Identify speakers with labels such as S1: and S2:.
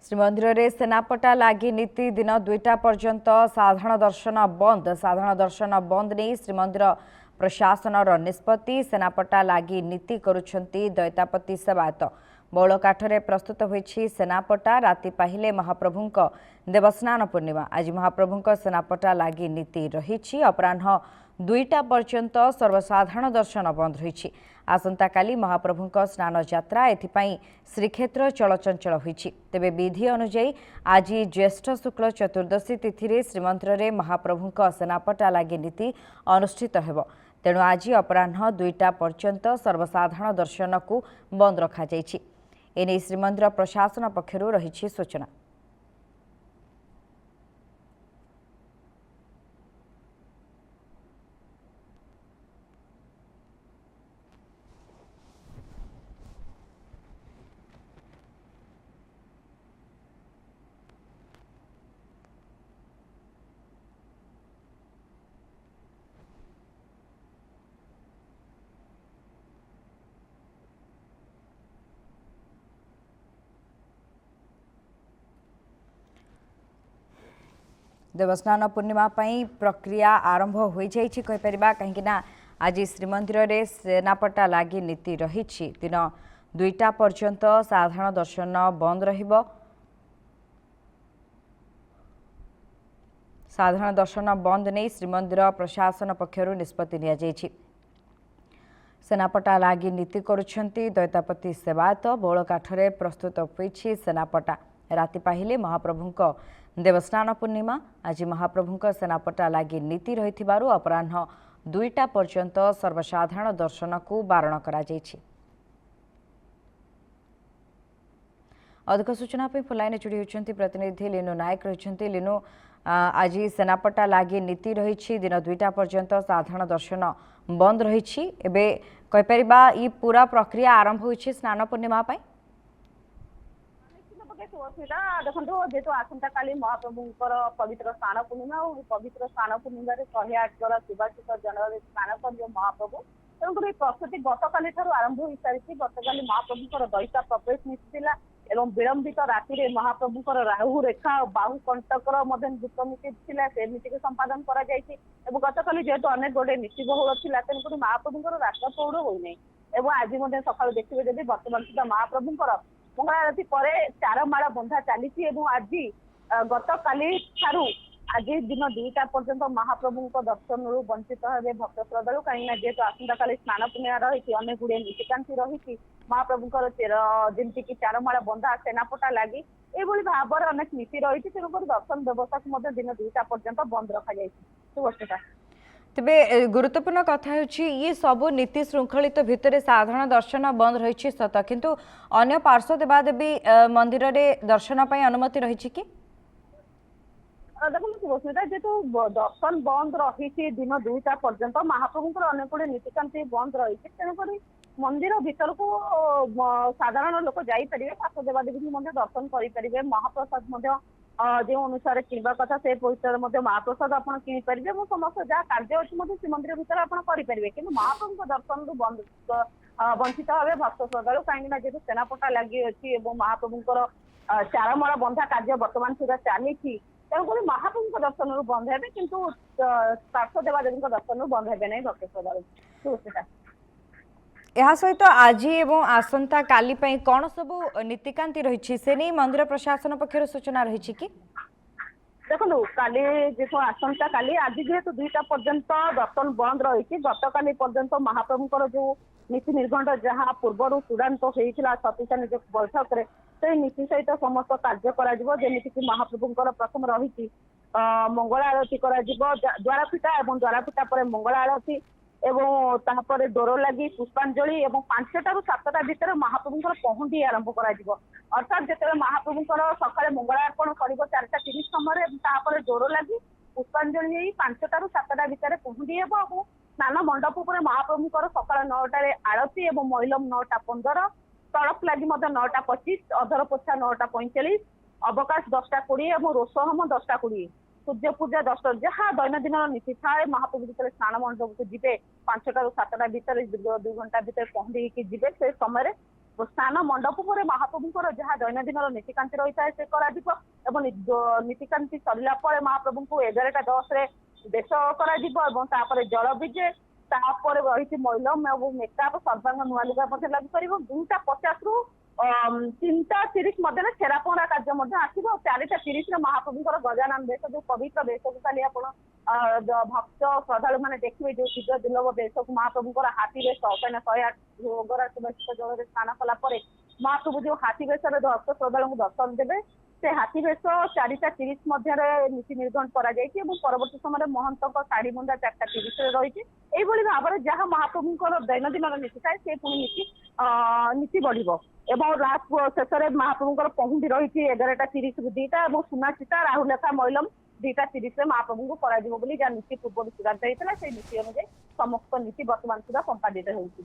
S1: श्रीमंदिर में सेनापटा लगी नीति दिन 2टा पर्यंत साधारण दर्शन बंद नहीं श्रीमंदिर प्रशासन निष्पत्ति सेनापटा लगी नीति करुछंती दैतापति सेवायत बौल काठरे प्रस्तुत होईछि सेनापटा राति पाहिले महाप्रभुंक देवस्नान पूर्णिमा आज महाप्रभुंक सेनापटा लगी नीति रही अपराह 2टा पर्यंत सर्वसाधारण दर्शन बंद रही आसंता काली महाप्रभुंक स्नान यात्रा एथिपाई श्रीक्षेत्र चलचंचल होईछि तेबे विधि अनुଯାयी आज ज्येष्ठ शुक्ल चतुर्दशी तिथि रे श्रीमंदिर में महाप्रभुंक सेनापटा लगी नीति अनुष्ठित हेबो तेणु आज अपराह 2टा पर्यंत सर्वसाधारण दर्शन को बंद रखा जायछि एने श्रीमंदिर प्रशासन पक्षरु रही सूचना। देवस्नान पूर्णिमा प्रक्रिया आरंभ हो जापर कहीं आज श्रीमंदिर में सेनापटा लगी नीति रही दिन 2टा पर्यंत साधारण दर्शन बंद साधारण दर्शन बंद नहीं श्रीमंदिर प्रशासन पक्षरु निष्पत्ति नि सेनापटा लगी नीति करुछंती दैतापति सेवायत बौल काठरे प्रस्तुत होईछि सेनापटा राति पाहिले महाप्रभुंक देवस्नान पूर्णिमा आज महाप्रभुंक सेनापटा लगी नीति रही अपराह 2टा पर्यंत सर्वसाधारण दर्शन को बारण करा जायछि। अधिक सूचना फोनलाइन जोड़ी होती प्रतिनिधि लिनु नायक रही लिनु आज सेनापटा लगी नीति रही दिन 2टा पर्यंत साधारण दर्शन बंद रही एवं पूरा प्रक्रिया आरंभ होइछि स्नान पूर्णिमा
S2: देखो जेहेतु आसंता काली महाप्रभुंकर पवित्र स्नान पूर्णिमा और पवित्र स्नान पूर्णिमा 108 जल सुभाषित जल स्नान कर महाप्रभु तेणुकर प्रस्तुति गतकाली आरंभ हो सारी गतकाली महाप्रभुंकर दैता प्रवेश निश्चिला एवं विलंबित राति महाप्रभुंकर राहु रेखा बाहु कंटकर गुप्त नीति थिला से नीति को संपादन करा जायछि एवं गतकाली जेहेतु अनेक गोटे नीति बहुल थिला तेणुकर महाप्रभुंकर रास्ता पौड़ होई एवं आज सकाळु देखिबे जदि वर्तमान सुधा महाप्रभुंकर मंगला आरती पर 4 माला बंधा चली आज गत काली आज दिन 2टा पर्यंत महाप्रभु दर्शन वंचित हे भक्त श्रद्धा कहीं जेहेतु आसंता काली स्नान पूर्णिमा रही अनेक गुड़े नीतिकांति रही महाप्रभुंर जमीक 4 माला बंधा सेनापटा लगी ये भाव अनेक नीति रही तेणुक दर्शन व्यवस्था को दिन 2टा पर्यंत बंद रखा जाए।
S1: तेबे गुरुत्वपूर्ण कथा ये सब नीति श्रृंखलित भितर साधारण दर्शन बंद रही सत किंतु अन्य पार्श्व देवादेवी मंदिर रे दर्शन पर अनुमति रही कि
S2: देखो सुस्मिता जेहेतु दर्शन बंद रही दिन 2टा पर्यंत महाप्रभुंर अनेक गुड़े नीतिकांति बंद रही तेणुक मंदिर भीतर को साधारण लोक जापर पार्श्व देवादेवी दर्शन करेंगे महाप्रसाद जो अनुसार किणवा कथा से पवित्र महाप्रसाद आप किपारे और समस्त जहाँ कार्य अच्छे श्रीमंदिर भीतर आप करेंगे कि महाप्रभु दर्शन रु वंचित हे भक्त श्रद्धा कहीं जेहतु सेनापटा लगी अच्छी महाप्रभुंर 4 माला बंधा कार्य बर्तमान सुधा चली तेणुक महाप्रभु दर्शन रु बंद हे कि पार्श्व देवादेवी दर्शन रु बंद हे ना भक्त श्रद्धा
S1: यह सहित आज एवं आसंता काली कौन सब नीतिकांति रही से नहीं मंदिर प्रशासन पक्षर सूचना रही कि
S2: देखो काली जो आसंता काली आज जेहेतु 2टा पर्यंत दर्शन बंद रही गतकाली पर्यंत महाप्रभुंर जो नीति निर्घंट जहाँ पूर्व चूड़ांत होता सतीसा निज बैठक में से नीति सहित समस्त कार्य करमितिक महाप्रभुंर प्रथम रही मंगल आरती द्वारपिठा और द्वारपिठा पर मंगल आरती एवं तापर डोर लगी पुष्पांजलि एवं 5टा ରୁ 7ଟା भितर महाप्रभुंर पहुंडी आरंभ करा अर्थात जो महाप्रभुंर सकाଳେ मंगलार्पण कर 4:30 समय डोर लगी पुष्पांजलि 5टा ରୁ 7ଟା भितर पहुंडी और स्नान मंडप पर महाप्रभुंर सकाळ 9टार आरती और महिलम 9:15 तड़प लगी 9:25 अधर पोछा 9:45 अवकाश 10:20 और रोषहोम 10:20 सूर्य पूजा 10 जहाँ दैनंदिन नीति थाए महाप्रभु जो स्नान मंडप को जी 5टा ରୁ 7ଟା भितर 2 घंटा भितर पहुंची जी से समय ସ୍ନାନ ମଣ୍ଡପ ପରେ ମହାପ୍ରଭୁଙ୍କର ଯାହା ଦୈନନ୍ଦିନର ନୀତିକାନ୍ତି ରହିଥାଏ ସେ କରାଯିବ ଏବଂ ନୀତିକାନ୍ତି ସରିଲା ପରେ ମହାପ୍ରଭୁଙ୍କୁ 11:10 ବେଶ କରାଯିବ ଏବଂ ତାପରେ ଜଳ ବିଜେ ତାପରେ ରହିଛି ମୈଲମ ଏବଂ ମେକଅପ୍ ସର୍ବାଙ୍ଗ ନୂଆ ଲୁଗା ମଧ୍ୟ ଲାଗୁ କରିବ 2:50 3:30 ମଧ୍ୟରେ ଛେରା ପହଁରା କାର୍ଯ୍ୟ ମଧ୍ୟ ଆସିବ 4:30 ମହାପ୍ରଭୁଙ୍କର ଗଜାନନ ବେଶ ଯୋଉ ପବିତ୍ର ବେଶକୁ କାଲି ଆପଣ ଭକ୍ତ ଶ୍ରଦ୍ଧାଳୁ ମାନେ ଦେଖିବେ ଯୋଉ ଦିବ୍ୟ ଦୁର୍ଲଭ ବେଶକୁ ମହାପ୍ରଭୁଙ୍କର ହାତୀ ବେଶ କାହିଁକିନା 108 ଭୋଗରା ସୁବାସିତ ଜଳରେ ସ୍ନାନ କଲା ପରେ ମହାପ୍ରଭୁ ଯୋଉ ହାତୀ ବେଶରେ ଭକ୍ତ ଶ୍ରଦ୍ଧାଳୁଙ୍କୁ ଦର୍ଶନ ଦେବେ ସେ ହାତୀ ବେଶ 4:30 ମଧ୍ୟରେ ନୀତି ନିର୍ଘଣ୍ଟ କରାଯାଇଛି ଏବଂ ପରବର୍ତ୍ତୀ ସମୟରେ ମହନ୍ତଙ୍କ ଶାଢୀ ମୁଣ୍ଡା 4:30 ରହିଛି এইভাবে ভাবে যাহা মহাপ্রভুঙ্কর দৈনন্দিন নীতি থাকে সে পুଣି নীতি বঢ়িব এবং লাস্ট শেষে মহাপ্রভুঙ্কর পহুন্ডি রয়েছে 11:30 ରୁ 2টা এবং সুনা চিতা রাহুলেখা মৈলম 2:30 মহাপ্রভুঙ্কু କରାଯିବ ବୋଲି ଯାହା ନୀତି ପୂର୍ବରୁ ଚୂଡ଼ାନ୍ତ ହେଇଥିଲା ସେଇ ନୀତି ଅନୁଯାୟୀ ସମସ୍ତ ନୀତି ବର୍ତ୍ତମାନ ସୁଦ୍ଧା ସମ୍ପାଦିତ ହେଉଛି।